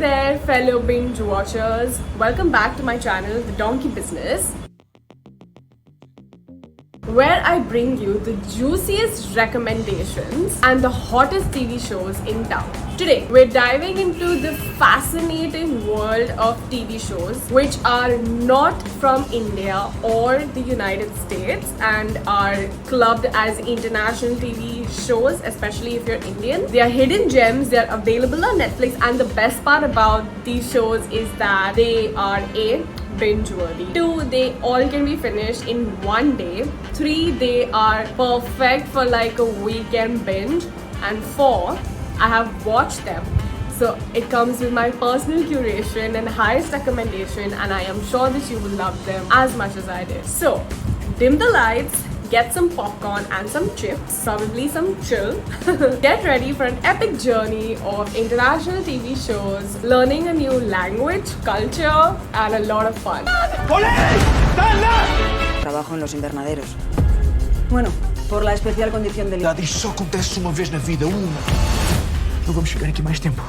there, fellow binge watchers. Welcome back to my channel, The Donkey Business, where I bring you the juiciest recommendations and the hottest TV shows in town. Today, we're diving into the fascinating world of TV shows which are not from India or the United States and are clubbed as international TV shows, especially if you're Indian. They are hidden gems, they are available on Netflix, and the best part about these shows is that they are binge-worthy. 2, they all can be finished in one day. 3, they are perfect for like a weekend binge. And 4, I have watched them. So it comes with my personal curation and highest recommendation, and I am sure that you will love them as much as I did. So dim the lights, get some popcorn and some chips, probably some chill. Get ready for an epic journey of international TV shows, learning a new language, culture, and a lot of fun. Trabajo en los invernaderos. Bueno, por la especial condición de... Isto só acontece uma vez na vida, uma. Não vamos ficar aqui mais tempo.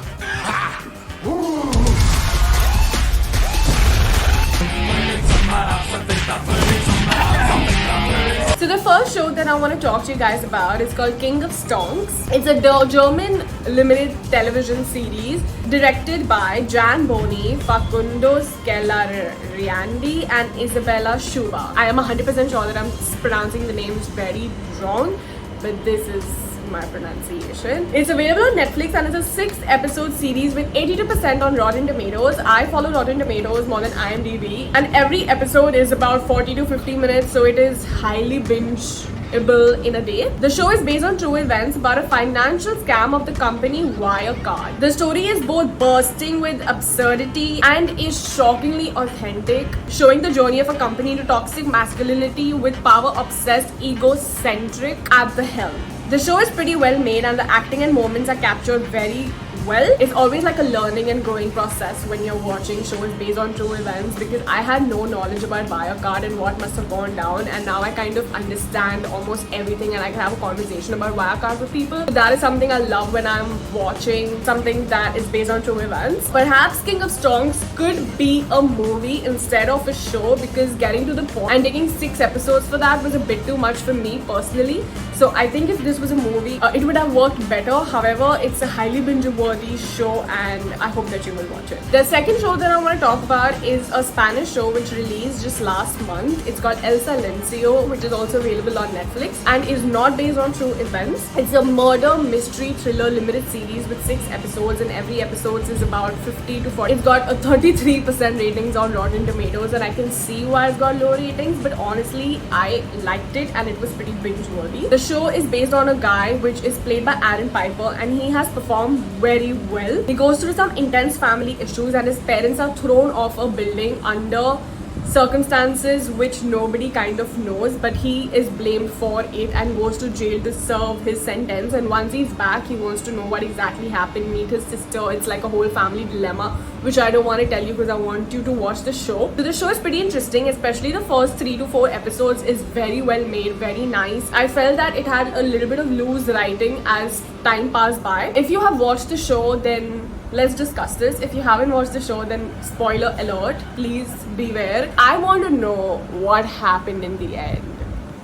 So the first show that I want to talk to you guys about is called King of Stonks. It's a German limited television series directed by Jan Boni, Facundo Scalariandi and Isabella Schuba. I am 100% sure that I'm pronouncing the names very wrong, but this is my pronunciation. It's available on Netflix and it's a 6-episode series with 82% on Rotten Tomatoes. I follow Rotten Tomatoes more than Imdb, and every episode is about 40 to 50 minutes, so it is highly bingeable in a day. The show is based on true events about a financial scam of the company Wirecard. The story is both bursting with absurdity and is shockingly authentic, showing the journey of a company to toxic masculinity with power-obsessed, egocentric at the helm. The show is pretty well made and the acting and moments are captured very well. It's always like a learning and growing process when you're watching shows based on true events, because I had no knowledge about Wirecard and what must have gone down, and now I kind of understand almost everything and I can have a conversation about Wirecard with people. So that is something I love when I'm watching something that is based on true events. Perhaps King of Stonks could be a movie instead of a show, because getting to the point and taking 6 episodes for that was a bit too much for me personally. So I think if this was a movie, it would have worked better. However, it's a highly binge-worthy show and I hope that you will watch it. The second show that I want to talk about is a Spanish show which released just last month. It's called Elsa, silencio, which is also available on Netflix and is not based on true events. It's a murder mystery thriller limited series with 6 episodes, and every episode is about 50 to 40. It's got a 33% ratings on Rotten Tomatoes, and I can see why it's got low ratings, but honestly I liked it and it was pretty binge-worthy. The show is based on a guy which is played by Aaron Piper, and he has performed very well. He goes through some intense family issues and his parents are thrown off a building under circumstances which nobody kind of knows, but he is blamed for it and goes to jail to serve his sentence. And once he's back, he wants to know what exactly happened, meet his sister. It's like a whole family dilemma, which I don't want to tell you because I want you to watch the show. So the show is pretty interesting, especially the first 3 to 4 episodes is very well made, very nice. I felt that it had a little bit of loose writing as time passed by. If you have watched the show, then let's discuss this. If you haven't watched the show, then spoiler alert, please beware. I want to know what happened in the end.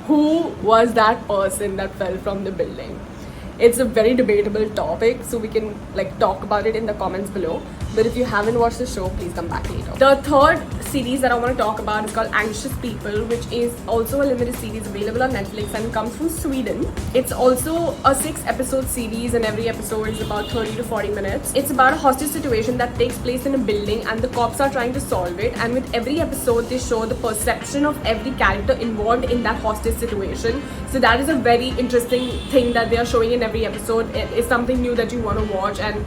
Who was that person that fell from the building? It's a very debatable topic, so we can like talk about it in the comments below. But if you haven't watched the show, please come back later. The third series that I want to talk about is called Anxious People, which is also a limited series available on Netflix and comes from Sweden. It's also a 6-episode series and every episode is about 30 to 40 minutes. It's about a hostage situation that takes place in a building and the cops are trying to solve it, and with every episode they show the perception of every character involved in that hostage situation. So that is a very interesting thing that they are showing in every episode. It is something new that you want to watch, and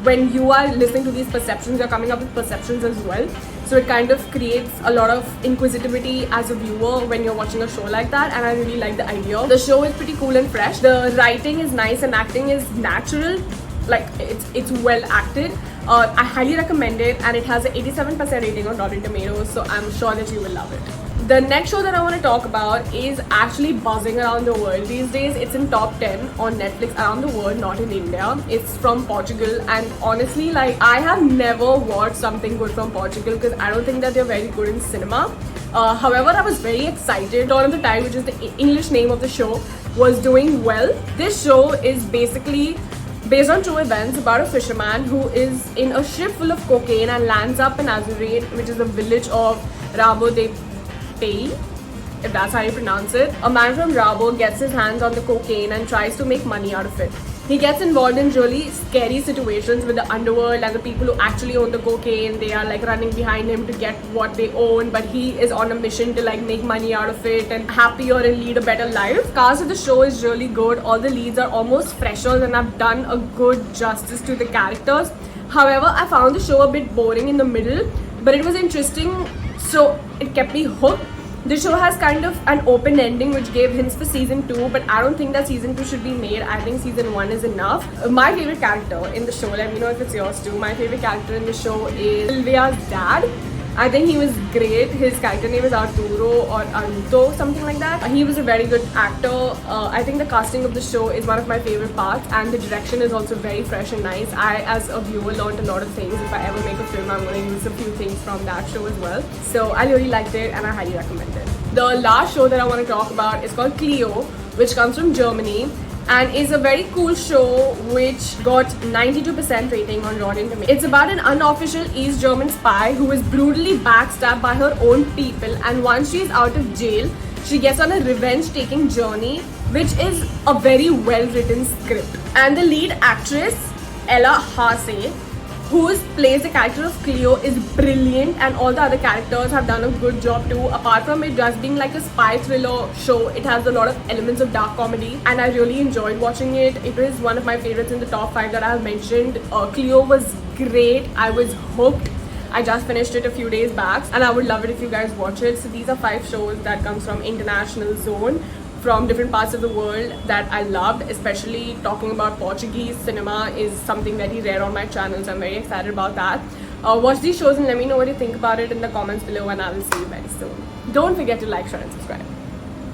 when you are listening to these perceptions, you're coming up with perceptions as well. So it kind of creates a lot of inquisitivity as a viewer when you're watching a show like that, and I really like the idea. The show is pretty cool and fresh. The writing is nice and acting is natural. Like it's well acted. I highly recommend it, and it has an 87% rating on Rotten Tomatoes, so I'm sure that you will love it. The next show that I want to talk about is actually buzzing around the world these days. It's in top 10 on Netflix around the world, not in India. It's from Portugal, and honestly, like, I have never watched something good from Portugal because I don't think that they're very good in cinema. However, I was very excited. Dawn of the Tide, which is the English name of the show, was doing well. This show is basically based on true events about a fisherman who is in a ship full of cocaine and lands up in Azurate, which is a village of Rabo de Pei, if that's how you pronounce it. A man from Rabo gets his hands on the cocaine and tries to make money out of it. He gets involved in really scary situations with the underworld and the people who actually own the cocaine. They are like running behind him to get what they own, but he is on a mission to like make money out of it and happier and lead a better life. Cast of the show is really good. All the leads are almost freshers and have done a good justice to the characters. However, I found the show a bit boring in the middle, but it was interesting, so it kept me hooked. The show has kind of an open ending which gave hints for season 2, but I don't think that season 2 should be made. I think season 1 is enough. My favorite character in the show, let me know if it's yours too. My favorite character in the show is Sylvia's dad. I think he was great. His character name is Arturo or Aruto, something like that. He was a very good actor. I think the casting of the show is one of my favorite parts, and the direction is also very fresh and nice. I, as a viewer, learned a lot of things. If I ever make a film, I'm going to use a few things from that show as well. So I really liked it, and I highly recommend it. The last show that I want to talk about is called Cleo, which comes from Germany, and is a very cool show which got 92% rating on Rotten Tomatoes. It's about an unofficial East German spy who is brutally backstabbed by her own people, and once she is out of jail, she gets on a revenge-taking journey, which is a very well-written script. And the lead actress, Elsa, who plays the character of Cleo, is brilliant, and all the other characters have done a good job too. Apart from it just being like a spy thriller show, it has a lot of elements of dark comedy, and I really enjoyed watching it. It was one of my favorites in the top 5 that I have mentioned. Cleo was great. I was hooked. I just finished it a few days back, and I would love it if you guys watch it. So these are 5 shows that comes from International Zone, from different parts of the world that I loved. Especially talking about Portuguese cinema is something very rare on my channel, so I'm very excited about that. Watch these shows and let me know what you think about it in the comments below, and I will see you very soon. Don't forget to like, share and subscribe.